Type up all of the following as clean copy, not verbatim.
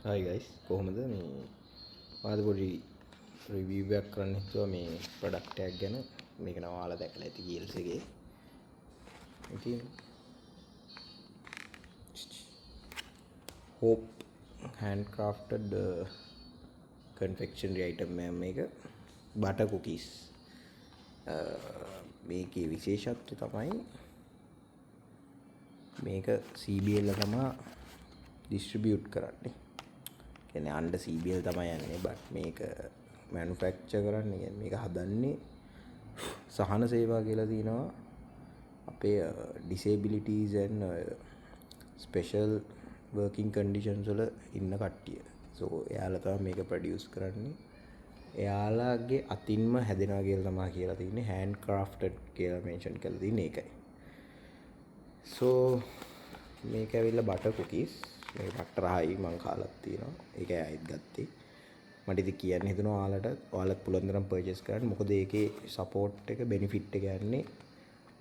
Hi guys, කොහොමද මේ මාද පොඩි රිවිව් එකක් කරන්න හිතුවා මේ ප්‍රොඩක්ට් එකක් ගැන. මේක නම් ඔයාලා දැකලා ඇති GLS එකේ. ඉතින් Hope handcrafted confectionery item මේක butter cookies. මේකේ විශේෂත්වය තමයි මේක CBL ලා තමයි distribute කරන්නේ. කියන්නේ අnder CBL තමයි යන්නේ බට් මේක මැනුෆැක්චර් කරන්නේ කියන්නේ මේක හදන්නේ සහන සේවා කියලා තියෙනවා අපේ disabilities and special working conditions වල ඉන්න කට්ටිය. so එයාලා තමයි මේක produce කරන්නේ. එයාලාගේ අතින්ම හැදෙනවා කියලා තමයි කියලා තියෙන්නේ. hand crafted කියලා mention කරලා තියෙන්නේ ඒකයි. so මේක ඇවිල්ලා butter cookies. මේ රහයි මං කාලක් තියෙනවා. ඒකයි ආයෙත් ගත්තේ. මට ඉතින් කියන්න හිතුණා ඔයාලත් පුළුවන් තරම් පර්චේස් කරන්න. මොකද ඒකේ සපෝට් එක බෙනිෆිට් එක යන්නේ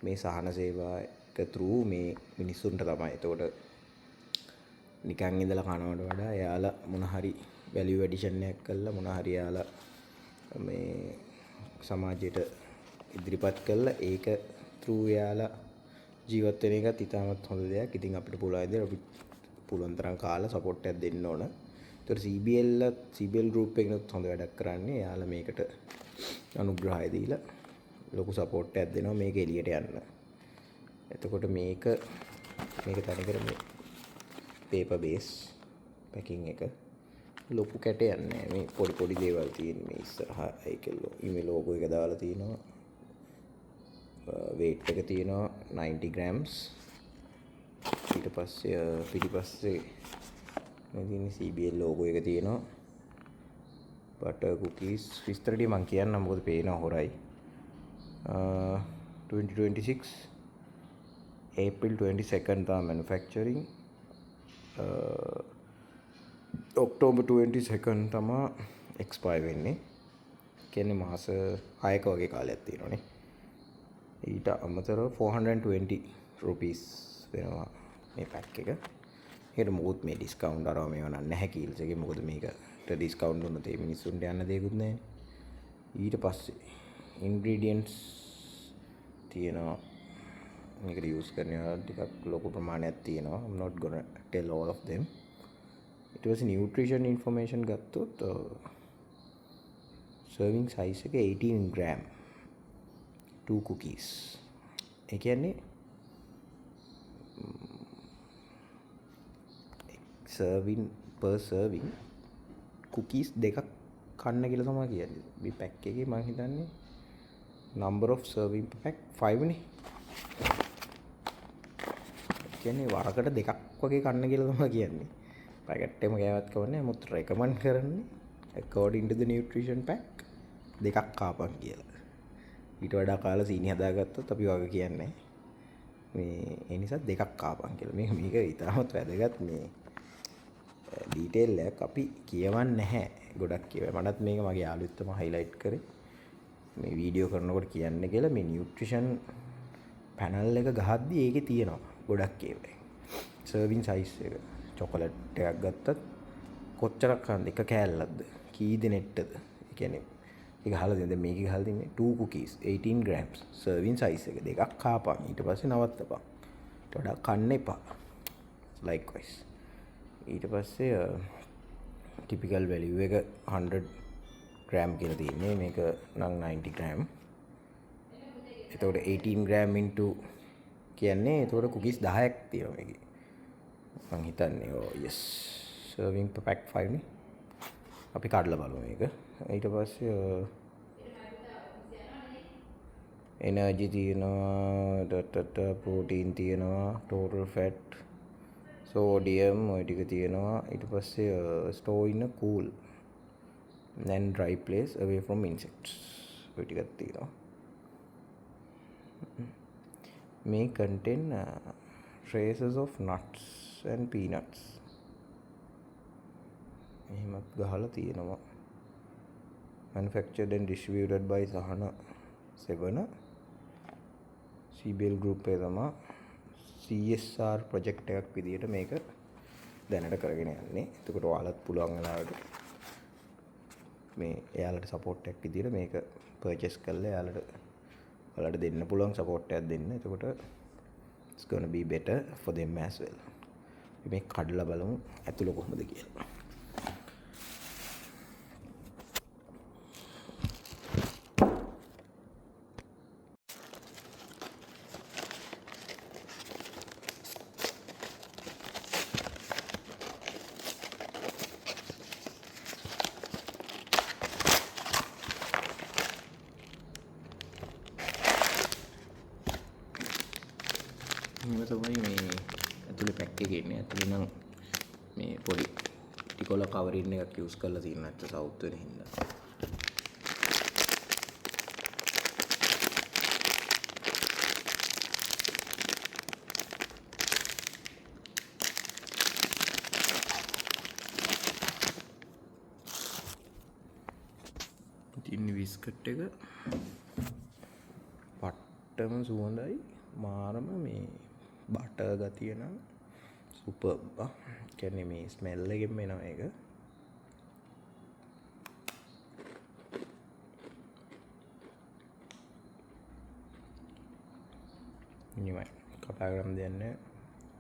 මේ සහන සේවා එක through මේ මිනිස්සුන්ට තමයි. එතකොට නිකන් ඉඳලා කනවට වඩා එයාලා මොන හරි වැලියු ඇඩිෂන් එකක් කරලා මොන හරි එයාලා මේ සමාජයට ඉදිරිපත් කළා ඒක through එයාලා ජීවත් වෙන එකත් ඉතාමත් හොඳ දෙයක්. ඉතින් අපිට පුළුවන් තරම් කාලා සපෝට් එකක් දෙන්න ඕන. ඒතර CBL group එකනොත් හොඳ වැඩක් කරන්නේ. එයාලා මේකට අනුග්‍රහය දීලා ලොකු සපෝට් එකක් දෙනවා මේක එළියට යන්න. එතකොට මේක තනිකර මේ paper base packing එක ලොකු කැටයක් නෑ. මේ පොඩි දේවල් තියෙන මේ ඉස්සරහා ඒකේ ඊමේ ලෝගෝ එක දාලා තිනවා. weight එක තියෙනවා 90 grams. ඊට පස්සේ පිටිපස්සේ මේ තියෙන CBL ලෝගෝ එක තියෙනවා. butter cookies විස්තර ටික මම කියන්නම් මොකද පේනවා හොරයි. 2026 April 22nd තමයි manufacturing. October 22nd තමයි expire වෙන්නේ. කියන්නේ මාස 6ක වගේ කාලයක් තියෙනවානේ. ඊට අමතරව 420 rupees වෙනවා මේ පැක් එක. ඒකට මොකොත් මේ ඩිස්කවුන්ට් අරව මේව නැහැ කීල්ස් එකේ. මොකද මේකට ඩිස්කවුන්ට් දුන්නොත් ඒ මිනිස්සුන්ට යන්න දෙයක්වත් නැහැ. ඊට පස්සේ ඉන්ග්‍රීඩියන්ට්ස් තියෙනවා. මේකට යූස් කරනවා ටිකක් ලොකු ප්‍රමාණයක් තියෙනවා. I'm not gonna tell all of them. ඊට පස්සේ නියුට්‍රිෂන් ඉන්ෆර්මේෂන් ගත්තොත් serving size එක 18 gram 2 cookies. ඒ කියන්නේ per serving cookies දෙකක් කන්න කියලා තමයි කියන්නේ. මේ පැක් එකේ මම හිතන්නේ number of serving per pack 5 නේ. කියන්නේ වරකට දෙකක් වගේ කන්න කියලා තමයි කියන්නේ. පැකට් එකම ගෑවත් කවන්නේ. මුත් රෙකමන්ඩ් කරන්නේ according to the nutrition pack දෙකක් කාපන් කියලා. ඊට වඩා කාලා සීනි හදාගත්තොත් අපි වගේ කියන්නේ මේ ඒ නිසා දෙකක් කාපන් කියලා. මේක ඉතාමත් වැදගත් මේ ඩීටේල් එකක් අපි කියවන්නේ නැහැ. ගොඩක් කියවයි. මටත් මේක මගේ යාළුවෙක් තමයි highlight කරේ. මේ වීඩියෝ කරනකොට කියන්න කියලා මේ නියුට්‍රිෂන් පැනල් එක ගහද්දි ඒකේ තියෙනවා ගොඩක් ඒවා. සර්වින් සයිස් එක චොකලට් එකක් ගත්තත් කොච්චරක් කන්නද? එක කෑල්ලක්ද? කී දෙනෙක්ටද? ඒ කියන්නේ ඒක අහලා තියෙන. දැන් මේකේ ගහලා තින්නේ 2 cookies 18 grams serving size එක දෙකක් කාපන්. ඊට පස්සේ නවත්තපන්. ඊට වඩා කන්න එපා. likewise. ඊට පස්සේ typical value එක 100 gram කියලා තියෙන්නේ. මේක නම් 90 gram. එතකොට 18 gram into කියන්නේ එතකොට cookies 10ක් තියෙනවා මේකේ. මම හිතන්නේ yes serving per pack 5 නේ. අපි කඩලා බලමු මේක. ඊට පස්සේ energy තියෙනවා, protein තියෙනවා, total fat, sodium ඔය ටික තියෙනවා. ඊට පස්සේ store in a cool and dry place away from insects ඔය ටිකක් තියෙනවා. may contain traces of nuts and peanuts එහෙමත් ගහලා තියෙනවා. manufactured and distributed by සහන සෙවන CBL group එක තමයි CSR project එකක් විදියට මේක දැනට කරගෙන යන්නේ. එතකොට ඔයාලත් පුළුවන් වෙලාවට මේ එයාලට සපෝට් එකක් විදියට මේක පර්චේස් කරලා ඔයාලට දෙන්න පුළුවන් සපෝට් එකක් දෙන්න. එතකොට it's gonna be better for them as well. මේ කඩලා බලමු ඇතුළ කොහොමද කියලා. මේ තමයි මේ ඇතුලේ පැක් එකේ ඉන්නේ. ඇතුලේ නම් මේ පොඩි ටිකොල කවරින් එකක් යූස් කරලා තියෙනවා ඇත්ත සවුත් වෙන හින්දා. ඉතින් බිස්කට් එක පට්ටම සුවඳයි මාරම මේ බටර් ගතිය නම් සුපර්බ්. කියන්නේ මේ ස්මෙල් එකෙන් එනවා ඒක. නිමයි කතා කරන්න දෙන්නේ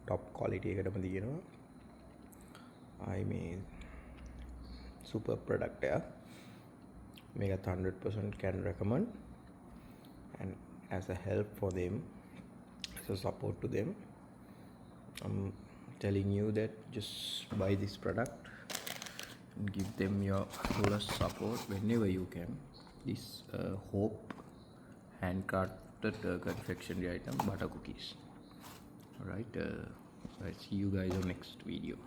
টপ ක්වොලිටි එකටම තියෙනවා. ආයි මේ සුපර් ප්‍රොඩක්ට් එක. මේකත් 100% can recommend and as a help for them, as a support to them, I'm telling you that just buy this product and give them your fullest support whenever you can. This Hope handcrafted confectionery item butter cookies. Alright, so I see you guys on next video.